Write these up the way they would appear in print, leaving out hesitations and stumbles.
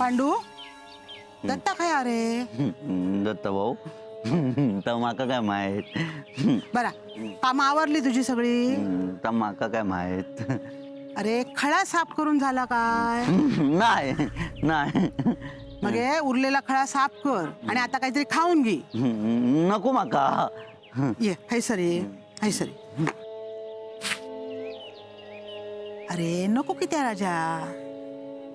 पांडू दत्ता काय अरे दत्ता भाऊ तर माका काय माहित बरा काम आवरली तुझी सगळी तर माका काय माहित अरे खळा साफ करून झाला काय नाही नाही मग हे उरलेला खळा साफ कर आणि आता काहीतरी खाऊन घे नको माका ये है सरी अरे नको की त्या राजा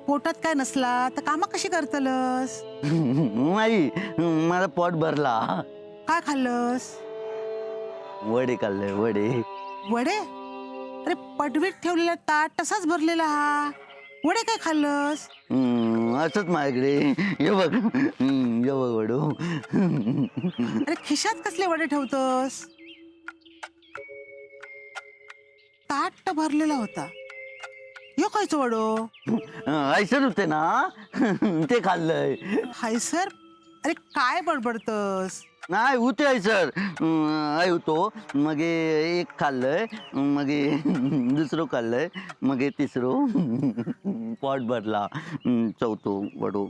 पोटात काय नसला तर कामा कशी करतलस नाही माझा पोट भरला काय खाल्लस वडे खाल्ले वडे वडे अरे पटवीत ठेवलेला ताट तसाच भरलेला हा वडे काय खाल्लस असंच माझ्याकडे ये बघ ये बघ वडू अरे खिशात कसले वडे ठेवतोस ताट तर भरलेला होता यो खायचो वडो ऐसर होते ना ते खाल्लंय हाय सर अरे काय बडबडतस नाही होते ऐसर आई होतो मग एक खाल्लंय मग दुसरं खाल्लंय मग तिसरं पोट भरला चौथो वडू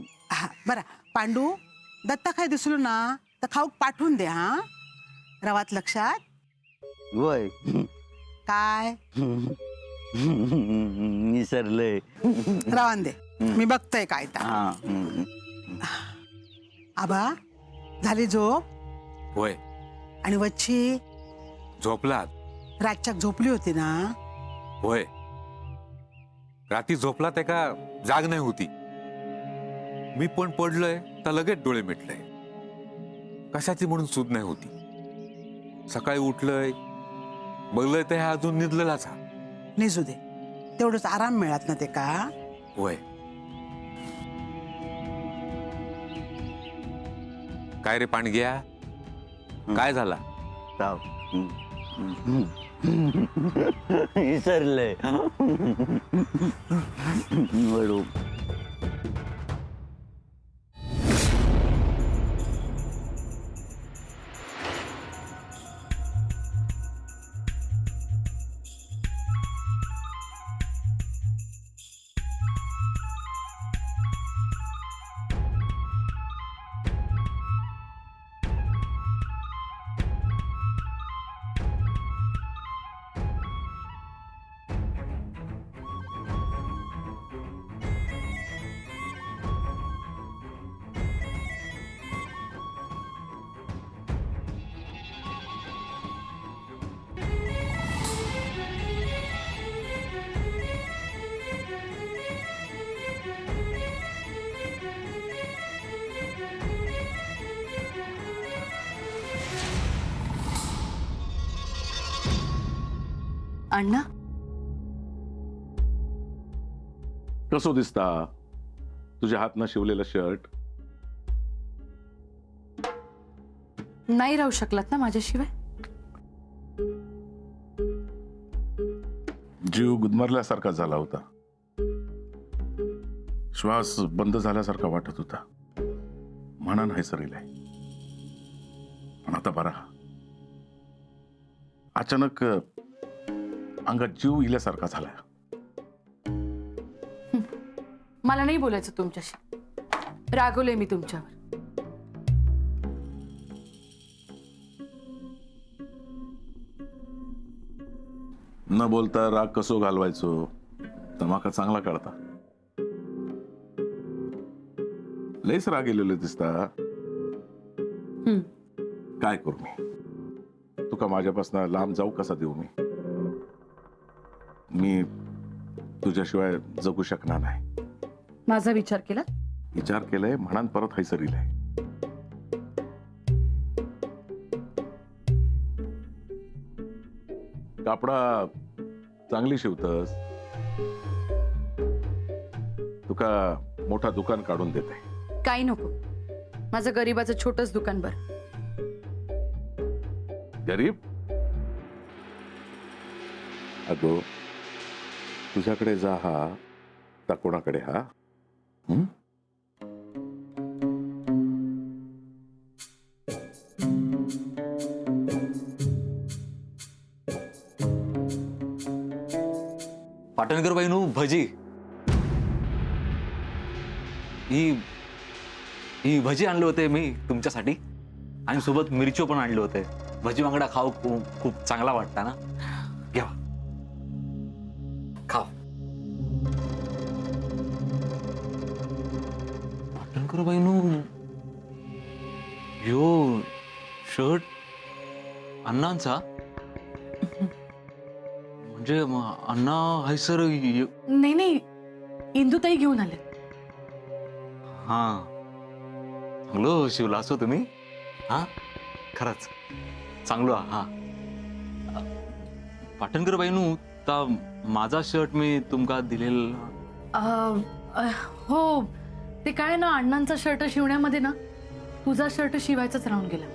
बरा पांडू दत्ता काय दिसलो ना तर खाऊक पाठवून दे हा रवात लक्षात वय काय विसरलंय रवान दे मी बघतोय काय तर हा आबा झाली झोप होय आणि वच्छी झोपलात रातच्याक झोपली होती ना होय रात्री झोपला ते का जाग नाही होती मी पण पडलोय तर लगेच डोळे मिटलंय कशाची म्हणून सूद नाही होती सकाळी उठलंय बघलंय ते हा अजून निजलेलाच हा निजू दे तेवढंच आराम मिळत ना ते का होय काय रे पाणी घ्या काय झाला राव विसरलंय वडू अण्णा कसो दिसता तुझ्या हातनं शिवलेलं शर्ट नाही राहू शकलात ना माझ्याशिवाय जीव गुदमरल्यासारखा झाला होता श्वास बंद झाल्यासारखा वाटत होता म्हणा नाही सरीलाय पण आता बरा अचानक अंगात जीव इल्यासारखा झाला मला नाही बोलायचं तुमच्याशी रागवले मी तुमच्यावर न बोलता राग कसो घालवायचो तमाका चांगला कळता लयच राग गेलेलो दिसता काय करू मी तुका माझ्यापासून लांब जाऊ कसा देऊ मी तुझ्याशिवाय जगू शकणार नाही माझा विचार केला विचार केलाय म्हणान परत हैसरीलाय कापडा चांगली शिवतस तुका मोठा दुकान काढून देते काही नको माझं गरीबाचं छोटंच दुकान बर गरीब अगो तुझ्याकडे जा हा त्या कोणाकडे हा पाटणकर बाईनू भजी ही ही भजी आणले होते मी तुमच्यासाठी आणि सोबत मिरची पण आणले होते. भजी बांगडा खाऊ खूप चांगला वाटता ना. घ्या खाओ. पाटणकर बाईनू यो शर्ट अण्णांचा म्हणजे अण्णा हाय सर. नाही नाही, इंदुताई घेऊन आले. हा चांगलं शिवला असो तुम्ही. हा खरंच चांगलं. हा पाटणकर बाईनू ता माझा शर्ट मी तुमका दिलेला. हो, ते काय ना, अण्णांचा शर्ट शिवण्यामध्ये ना तुझा शर्ट शिवायचाच राहून गेला.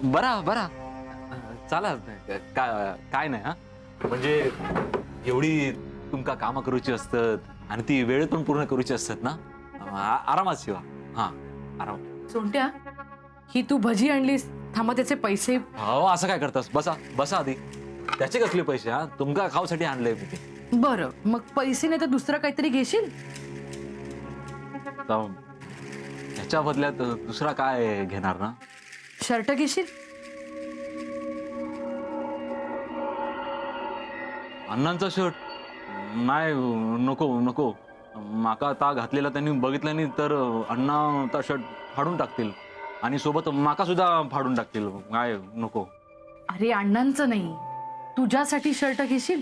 बरा बरा चाला काय नाही. हा म्हणजे एवढी तुमका कामं करूची असतात आणि ती वेळेत पण पूर्ण करूची असतात ना. आरामात शिवा. हा आराम. सोंट्या, ही तू भजी आणलीस, थांबा त्याचे पैसे. हो असं काय करतास. बसा बसा आधी. त्याचे कसले पैसे. हा तुमका खाऊसाठी आणलंय मी ते. बरं, मग पैसे नाही तर दुसरं काहीतरी घेशील. ह्याच्या बदल्यात दुसरा काय घेणार ना. शर्ट घेशील. अण्णांचा शर्ट नाही. नको नको. माका आता घातलेला त्यांनी बघितलं नाही तर अण्णा ता शर्ट फाडून टाकतील आणि सोबत माका सुद्धा फाडून टाकतील. काय नको. अरे अण्णांचं नाही, तुझ्यासाठी शर्ट घेशील.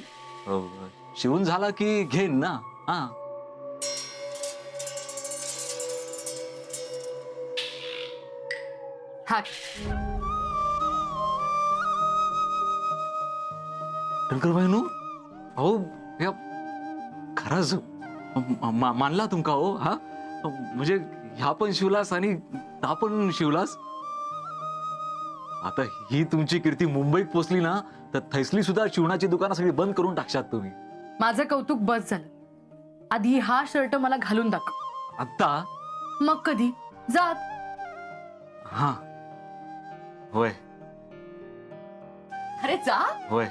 शिवून झाला की घेईन ना. हा हा टंकर बाईनू. हो या खरंच मानला तुमका. हो हा म्हणजे ह्या पण शिवलास आणि ता पण शिवलास. आता ही तुमची कीर्ती मुंबईत पोचली ना तर थैसली सुद्धा शिवणाची दुकानं सगळी बंद करून टाकशात तुम्ही. माझं कौतुक बस झालं. आधी हा शर्ट मला घालून दाखव. आता मग कधी जात. हा होय अरे जा. होय.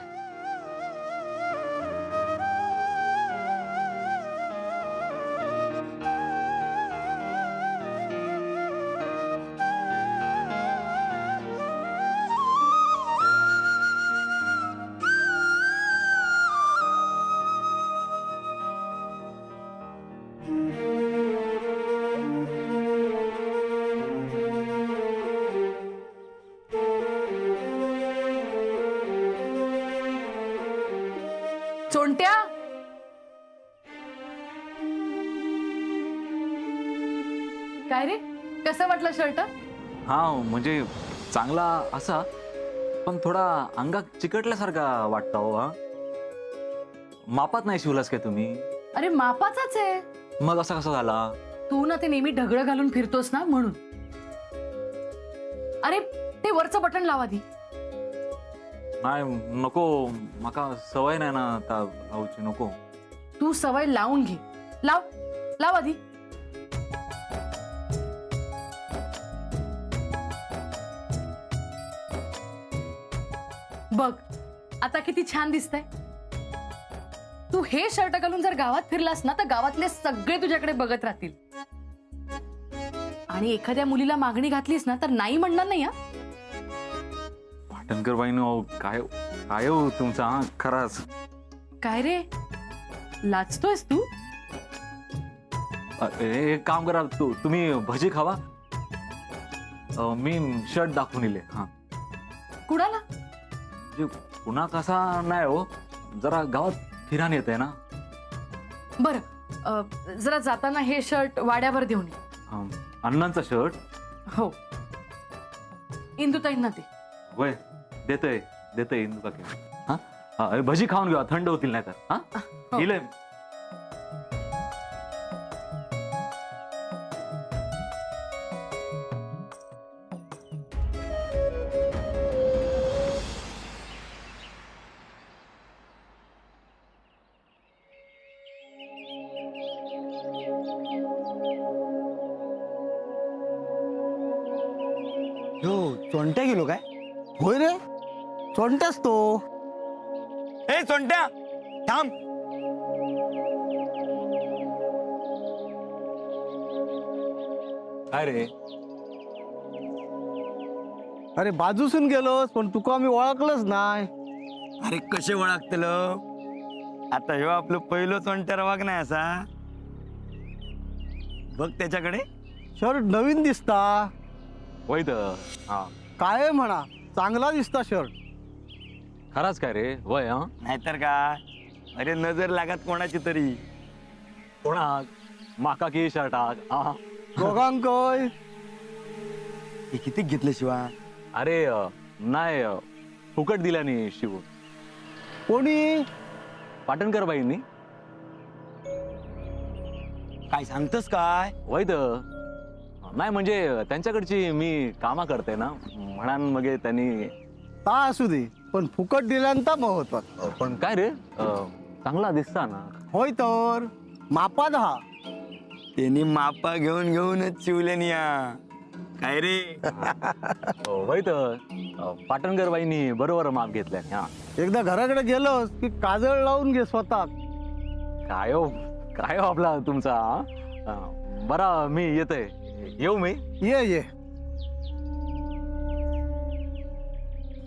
चोंट्या, काय रे, कसं वाटलं शर्ट. हा म्हणजे चांगला असा पण थोडा अंगात चिकटल्यासारखा वाटता. हो हा मापात नाही शिवलास काय तुम्ही. अरे मापाचाच आहे. मग असा कसा झाला. तू ना ते नेहमी ढगळं घालून फिरतोस ना म्हणून. अरे ते वरचं बटन लावा आधी. नाही नको. माका सवय नाही ना आता लावची. नको. तू सवय लावून घे. लाव लाव आधी. बघ आता किती छान दिसतंय. तू हे शर्ट घालून जर गावात फिरलास ना तर गावातले सगळे तुझ्याकडे बघत राहतील आणि एखाद्या मुलीला मागणी घातलीस ना तर नाही म्हणणार नाही. हा पाटणकर बाईनो काय काय हो तुमचा. हा खराच. काय रे, लाजतोयस तू. एक काम करा. तुम्ही भजी खावा. मी शर्ट दाखवून इले. हा कुणाला. पुन्हा कसा नाही हो. जरा गावात फिरान येत आहे ना. बरं, जरा जाताना हे शर्ट वाड्यावर देऊन ये. अण्णांचा शर्ट. हो, इंदुताईंना दे. होय देतय देतय इंदू काकी. हा भजी खाऊन घेऊ. थंड होतील नाही तर. हा हो. इले. चोंट्या गेलो काय. होय रे, चोंट्याच तो. ए सोंट्या थांब. काय रे? अरे बाजूसून गेलोस पण तुका आम्ही ओळखलंच नाही. अरे कसे ओळखतलं? आता ह्यो आपलं पहिलं चोंट्यार वाघ नाही असा. बघ त्याच्याकडे. शर्ट नवीन दिसता. वैद हा काय म्हणा चांगला दिसता शर्ट. खराच काय रे? वय हा नाहीतर काय. अरे नजर लागत कोणाची तरी. कोणाक माका की शर्टाक हा? दोघांकय. हे किती घेतलं शिवा? अरे नाही फुकट दिल्याने शिवून. कोणी? पाटणकर बाईंनी. काय सांगतस काय? वैद नाही म्हणजे त्यांच्याकडची मी कामा करते ना म्हणून मग त्यांनी. ता असू दे पण फुकट दिल्यांता महत्वाचं. पण काय रे चांगला दिसता ना. होय तर मापात हा. त्यांनी मापा घेऊन घेऊनच शिवल्यानी या. काय रे? होय तर पाटणकर बाईंनी बरोबर माप घेतल्या. हा एकदा घराकडे गेलोस की काजळ लावून घे स्वतः. काय हो आपला तुमचा बरा मी येतोय. येऊ मी. ये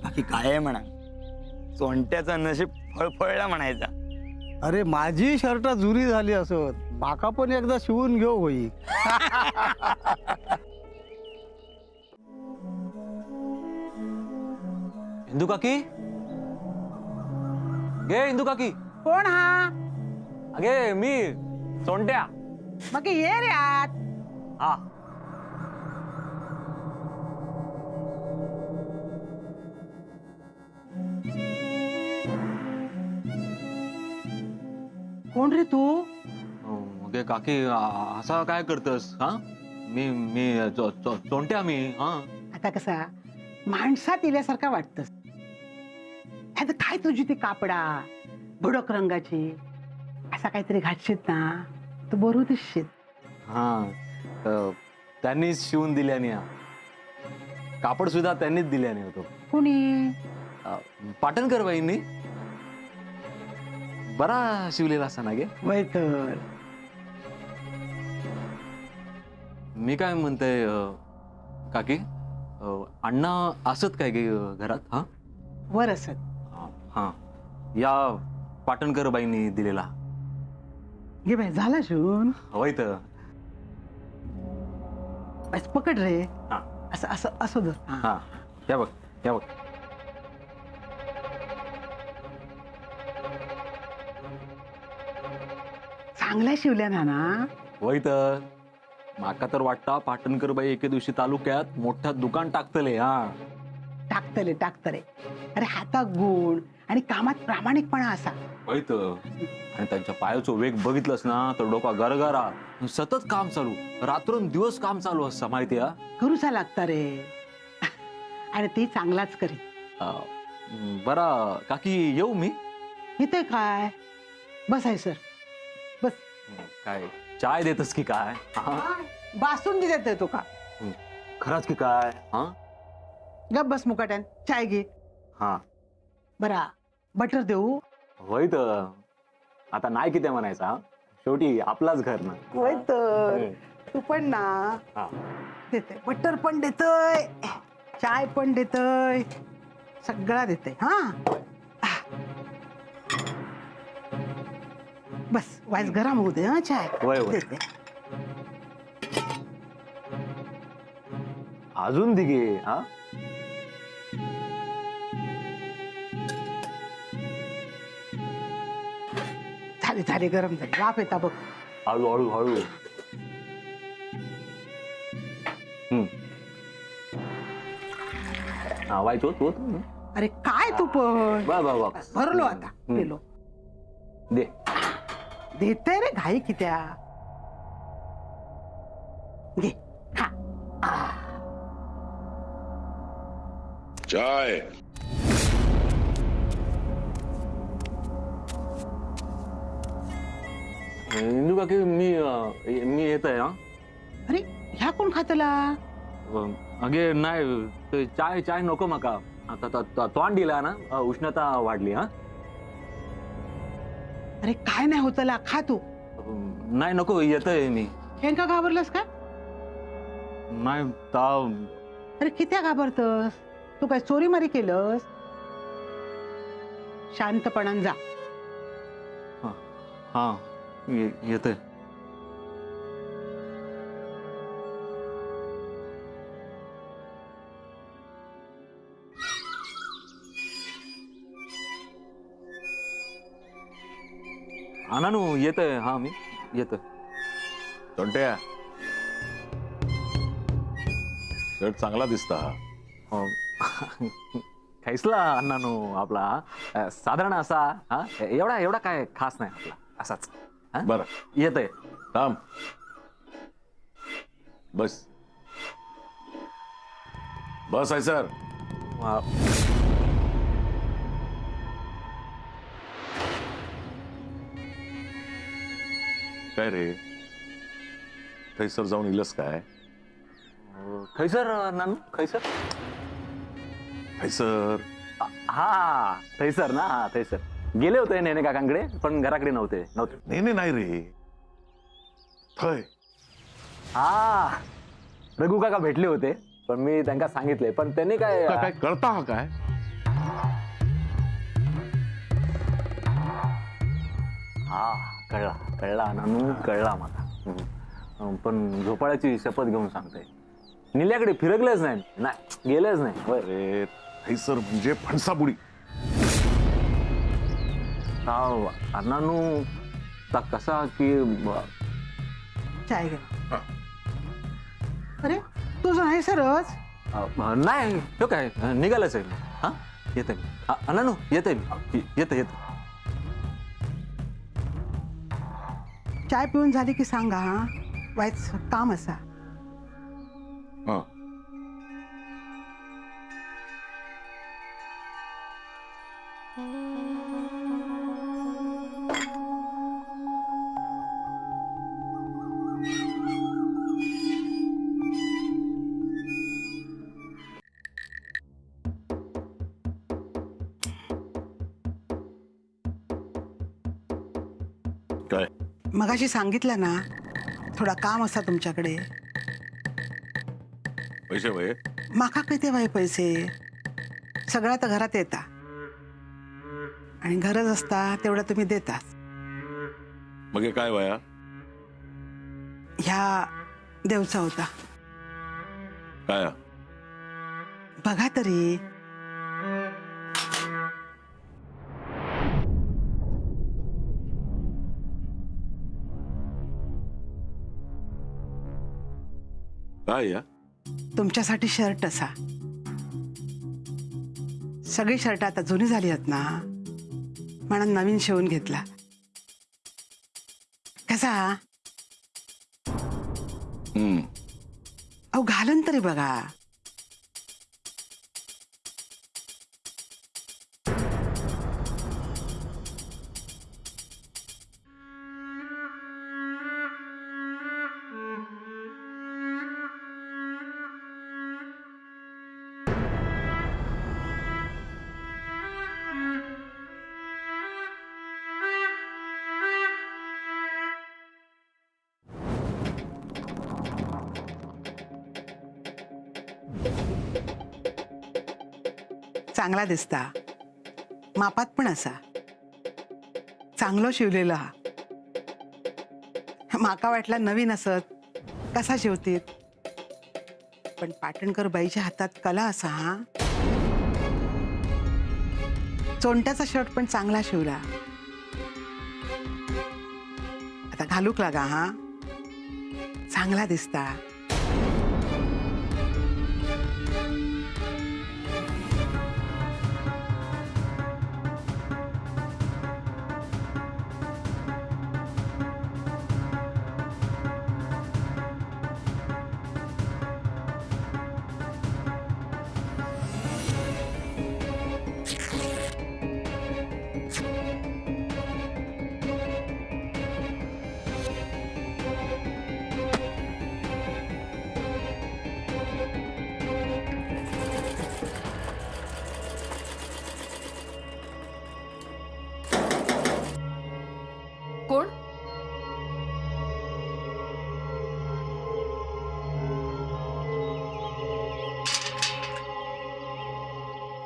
बाकी काय आहे म्हणा. चोंट्याचा नशीब फळफळला म्हणायचा. अरे माझी शर्ट जुरी झाली असत माका पण एकदा शिवून घेऊ होई. इंदू काकी गे. इंदू काकी कोण हा? अगे मी सोंट्या. मग ये रे आत. हा कोण रे तू? गे काकी असा काय करतस? हा मी मी सोंट्या मी. हा आता कसा माणसात इल्यासारखा वाटतस. आता काय तुझी ती कापडा भडक रंगाची असा काहीतरी घातशीत ना तर बरोबर दिसशीत. हा त्यांनीच शिवून दिल्याने. कापड सुद्धा त्यांनीच दिल्याने होतो. कोणी? पाटणकर बाईंनी. बरा शिवलेला असा ना गे. वय तर मी काय म्हणतोय काकी अण्णा असत काय गे घरात? हा वर असत. हा या पाटणकर बाईंनी दिलेला. घे बाय झाला शिवून. होय तर बस पकड रे. हा. असं असं असं धर. हा. हा या बघ या बघ. चांगल्या शिवल्या ना. होय तर माका तर वाटता पाटणकर बाई एके दिवशी तालुक्यात मोठ्या दुकान टाकतले. हा टाकतले. अरे हातात गुण आणि कामात प्रामाणिकपणा असा. होय तर आणि त्यांच्या पायाचं वेग बघितलंस ना तर डोका गरगरा. सतत काम चालू रात्रंदिवस काम चालू असतं माहिती आहे. करूचा लागता रे. आणि ती चांगलाच करी. बरा काकी येऊ मी. येते काय? बसाय सर बस. काय चाय देतस की काय? हा? बासून देते तो का? खरंच की काय? हा गप बस मुकाट्यान चाय घे. हा बरा बटर देऊ? होय तर आता नाही किती म्हणायचा. शेवटी आपलाच घर ना. होय तर तू पण ना. हा देते बटर पण देतय चाय पण देतय सगळा देते. हा बस वाईस गरम होऊ दे. हा चाय होय, होय. देते. अजून दिगे. हा झाली गरम झाली. वाफ येता बघ. हळू हळू. हा वाईट होत. अरे काय तू पण. बा बा बा भरलो आता पेलो. दे. देते रे घाई कित्या. घे खा. चाय. इंदू काकी मी येत आहे. हा अरे ह्या कोण खातला? अगे नाही ते चाय नको मका. आता तोंड दिला ना उष्णता वाढली. हा अरे काय नाही होतला खा तू. नाही नको येतोय मी. हेंका घाबरलास का? नाही ताव. अरे किती घाबरतस? तू काय चोरी मारी केलंस? शांतपणान जा. हा येतोय. अनानू येतोय. हा मी येतोय. तोंट्या शर्ट चांगला दिसता. हो. खैसला अण्णानू आपला साधारण असा. हा एवढा एवढा काय खास नाही आपला, असाच. हा? बरं येतोय. थांब. बस बस आहे सर. हा. काय रे, थैसर जाऊन इलस काय? खैसर अण्णानू, खैसर. थैसर हा थैसर ना. हा थैसर गेले होते नेने काकांकडे, पण घराकडे नव्हते. नाही नाही रे, थय. हा रघु काका भेटले होते, पण मी त्यांना सांगितले, पण त्यांनी काय काय करता हा काय? हा कळला कळला अण्णानू, कळला मला. पण झोपाळ्याची शपथ घेऊन सांगते, निल्याकडे फिरकलेच नाही. नाही गेलेच नाही. होय. अरे थैसर म्हणजे फणसाबुडी. अण्णानू ता कसा की चाय घे. अरे तुझं आहे सरच. नाही तो काय निघालच आहे. हा येते मी. अण्णानू येते मी. येते. चाय पिऊन झाली की सांगा. हा वाईच काम असा. हा काय? मगाशी सांगितलं ना, थोडा काम असा तुमच्याकडे. पैसे वय माका किती वय पैसे? सगळ्या तर घरात येता आणि गरज असता तेवढं तुम्ही देता. मग हे काय वया? ह्या देवचा होता. काय? बघा तरी. काय या? तुमच्यासाठी शर्ट असा. सगळी शर्ट आता जुनी झाली आहेत ना, म्हणून नवीन शिवून घेतला. कसा? अहो घालून तरी बघा. चांगला दिसता. मापात पण असा चांगलं शिवलेला. माका वाटला नवीन असत कसा शिवतीत, पण पाटणकर बाईच्या हातात कला असा. हा चोंट्याचा शर्ट पण चांगला शिवला. आता घालूक लागा. हा चांगला दिसता.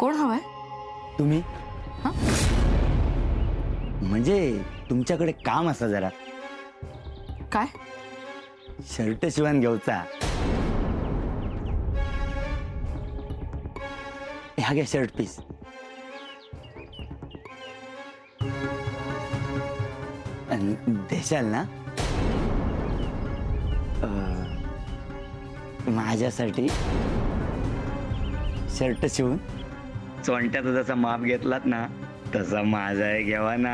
कोण हवंय? तुम्ही हा? म्हणजे तुमच्याकडे काम असं जरा काय? शर्ट शिवून घेऊचा. ह्या घ्या शर्ट पीस. देशाल ना? माझ्यासाठी शर्ट शिवून चोंट्याचा जसा माप घेतलात ना तसा माझा घ्यावा ना.